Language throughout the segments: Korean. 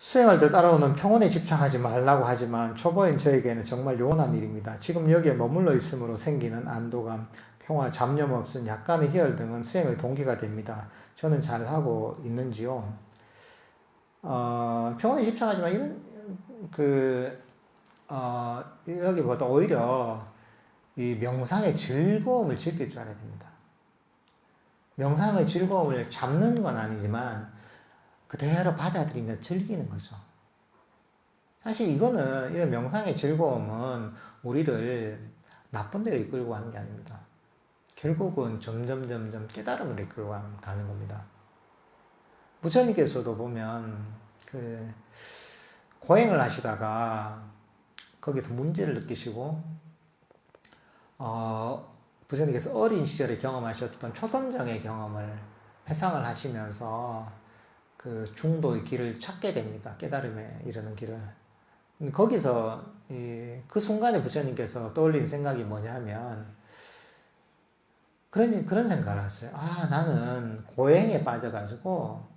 수행할 때 따라오는 평온에 집착하지 말라고 하지만 초보인 저에게는 정말 요원한 일입니다. 지금 여기에 머물러 있음으로 생기는 안도감, 평화, 잡념 없은 약간의 희열 등은 수행의 동기가 됩니다. 저는 잘하고 있는지요? 평온에 집착하지만 여기보다 오히려 이 명상의 즐거움을 즐길 줄 알아야 됩니다. 명상의 즐거움을 잡는 건 아니지만 그대로 받아들이며 즐기는 거죠. 사실 이거는, 이런 명상의 즐거움은 우리를 나쁜 데로 이끌고 가는 게 아닙니다. 결국은 점점 깨달음을 이끌고 가는 겁니다. 부처님께서도 보면 고행을 하시다가 거기서 문제를 느끼시고 부처님께서 어린 시절에 경험하셨던 초선정의 경험을 회상을 하시면서 그 중도의 길을 찾게 됩니다. 깨달음에 이르는 길을. 거기서 그 순간에 부처님께서 떠올린 생각이 뭐냐면 그런 생각을 했어요. 나는 고행에 빠져가지고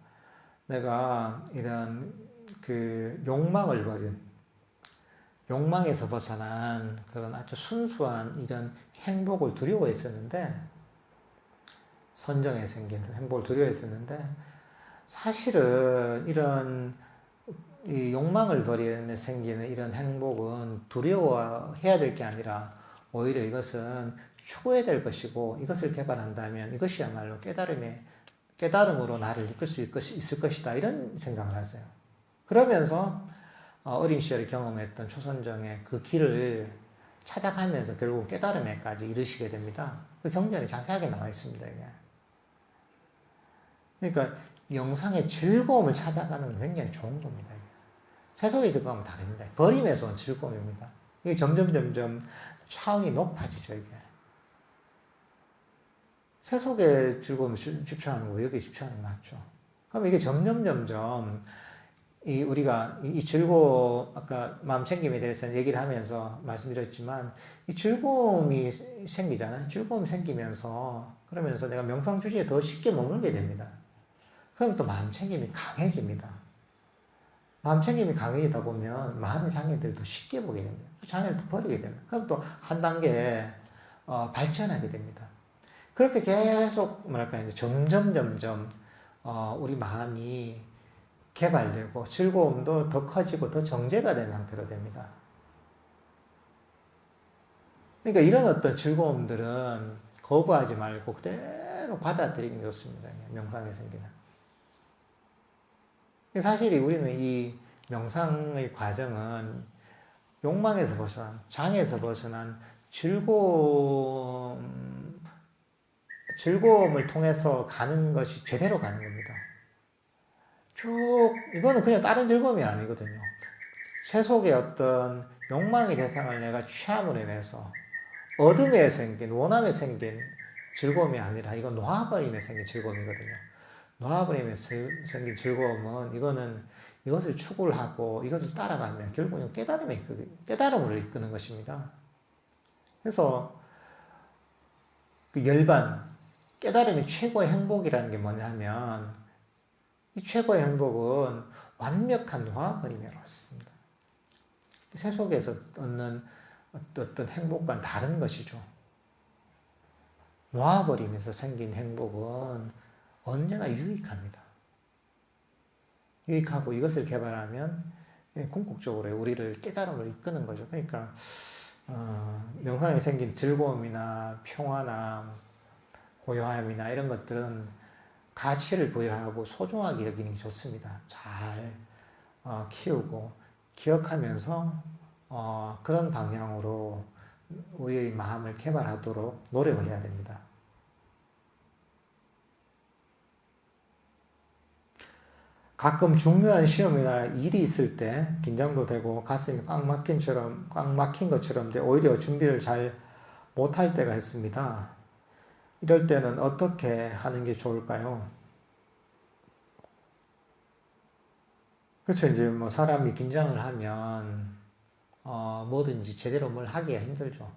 내가 이런 욕망을 버린, 욕망에서 벗어난 그런 아주 순수한 이런 행복을 두려워했었는데, 선정에 생긴 행복을 두려워했었는데, 사실은 이런 이 욕망을 버리며 생기는 이런 행복은 두려워해야 될 게 아니라 오히려 이것은 추구해야 될 것이고, 이것을 개발한다면 이것이야말로 깨달음으로 나를 이끌 수 있을 것이다, 이런 생각을 하세요. 그러면서 어린 시절에 경험했던 초선정의 그 길을 찾아가면서 결국 깨달음에까지 이르시게 됩니다. 그 경전에 자세하게 나와 있습니다, 이게. 그러니까 영상의 즐거움을 찾아가는 건 굉장히 좋은 겁니다. 세속의 즐거움은 다릅니다. 버림에서 온 즐거움입니다. 이게 점점 차원이 높아지죠, 이게. 세속의 즐거움을 집착하는 거, 여기 집착하는 거 맞죠? 그럼 이게 점점 우리가 이 즐거움, 아까 마음 챙김에 대해서 얘기를 하면서 말씀드렸지만, 이 즐거움이 생기잖아요. 즐거움이 생기면서, 그러면서 내가 명상 주제에 더 쉽게 머물게 됩니다. 그럼 또 마음 챙김이 강해집니다. 마음 챙김이 강해지다 보면 마음의 장애들도 쉽게 보게 됩니다. 장애를 또 버리게 됩니다. 그럼 또 한 단계 발전하게 됩니다. 그렇게 계속 이제 점점 우리 마음이 개발되고 즐거움도 더 커지고 더 정제가 된 상태로 됩니다. 그러니까 이런 어떤 즐거움들은 거부하지 말고 그대로 받아들이는 게 좋습니다. 명상에 생기는. 사실 우리는 이 명상의 과정은 욕망에서 벗어난, 장애에서 벗어난 즐거움을 통해서 가는 것이 제대로 가는 겁니다. 이거는 그냥 다른 즐거움이 아니거든요. 세속의 어떤 욕망의 대상을 내가 취함으로 인해서 어둠에 생긴, 원함에 생긴 즐거움이 아니라 이건 놓아버림에 생긴 즐거움이거든요. 놓아버림에 생긴 즐거움은 이것을 추구를 하고 이것을 따라가면 결국은 깨달음으로 이끄는 것입니다. 그래서 그 열반, 깨달음이 최고의 행복이라는 게 뭐냐면 이 최고의 행복은 완벽한 놓아버림에 있습니다. 세속에서 얻는 어떤 행복과는 다른 것이죠. 놓아버리면서 생긴 행복은 언제나 유익합니다. 유익하고 이것을 개발하면 궁극적으로 우리를 깨달음으로 이끄는 거죠. 그러니까 명상에 생긴 즐거움이나 평화나 고요함이나 이런 것들은 가치를 부여하고 소중하게 여기는 게 좋습니다. 잘 키우고 기억하면서 그런 방향으로 우리의 마음을 개발하도록 노력을 해야 됩니다. 가끔 중요한 시험이나 일이 있을 때 긴장도 되고 가슴이 꽉 막힌 것처럼 오히려 준비를 잘 못할 때가 있습니다. 이럴 때는 어떻게 하는 게 좋을까요? 그렇죠. 이제 뭐 사람이 긴장을 하면 뭐든지 제대로 뭘 하기가 힘들죠.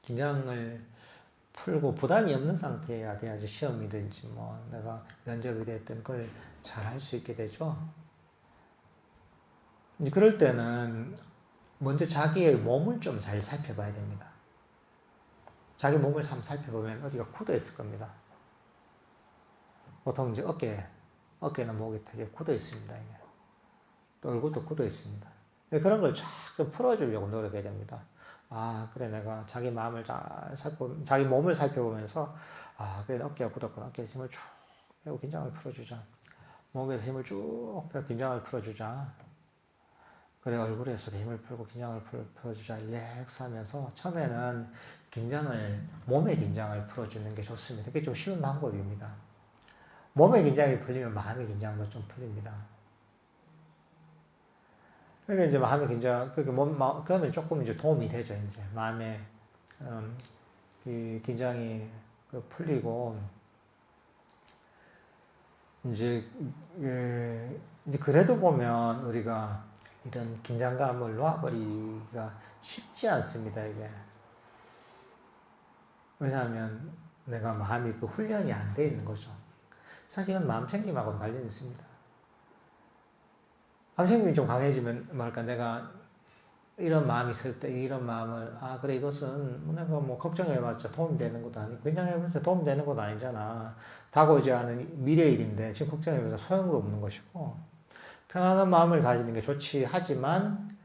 긴장을 풀고 부담이 없는 상태가 돼야지 시험이든지 뭐 내가 면접이 됐든 그걸 잘 할 수 있게 되죠. 이제 그럴 때는 먼저 자기의 몸을 좀 잘 살펴봐야 됩니다. 자기 몸을 참 살펴보면 어디가 굳어 있을 겁니다. 보통 이제 어깨는 목이 되게 굳어 있습니다. 이게. 또 얼굴도 굳어 있습니다. 그런 걸 쫙 좀 풀어주려고 노력해야 됩니다. 아, 그래, 내가 자기 마음을 자기 몸을 살펴보면서, 아, 그래, 어깨가 굳었구나. 어깨에 힘을 쭉 빼고 긴장을 풀어주자. 목에서 힘을 쭉 빼고 긴장을 풀어주자. 그래, 얼굴에서도 힘을 풀고 긴장을 풀어주자. 릴렉스 하면서 처음에는 몸의 긴장을 풀어주는 게 좋습니다. 그게 좀 쉬운 방법입니다. 몸의 긴장이 풀리면 마음의 긴장도 좀 풀립니다. 그러니까 이제 마음의 긴장, 그러면 조금 이제 도움이 되죠, 이제. 마음의, 이 긴장이 풀리고, 이제 그래도 보면 우리가 이런 긴장감을 놔버리기가 쉽지 않습니다, 이게. 왜냐하면 내가 마음이 훈련이 안 돼 있는 거죠. 사실은 마음 챙김하고는 관련이 있습니다. 마음 챙김이 좀 강해지면, 내가 이런 마음이 있을 때, 이런 마음을, 아, 그래, 이것은 내가 뭐 걱정해봤자 도움이 되는 것도 아니고, 그냥 해봤자 도움이 되는 것도 아니잖아. 다가오지 않은 미래의 일인데, 지금 걱정해봐서 소용도 없는 것이고, 편안한 마음을 가지는 게 좋지 하지만,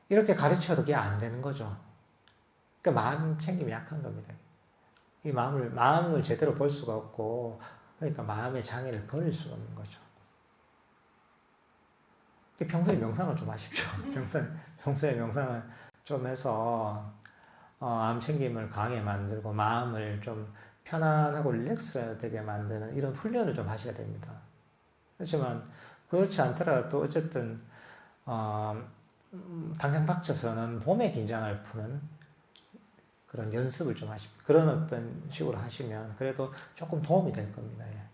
이렇게 가르쳐도 그게 안 되는 거죠. 그러니까 마음 챙김이 약한 겁니다. 이 마음을 제대로 볼 수가 없고, 그러니까 마음의 장애를 버릴 수가 없는 거죠. 평소에 명상을 좀 하십시오. 평소에 명상을 좀 해서, 마음 챙김을 강하게 만들고, 마음을 좀 편안하고 릴렉스 되게 만드는 이런 훈련을 좀 하셔야 됩니다. 그렇지만, 그렇지 않더라도 어쨌든, 당장 닥쳐서는 몸의 긴장을 푸는 그런 연습을 좀 하십시오. 그런 어떤 식으로 하시면 그래도 조금 도움이 될 겁니다. 예.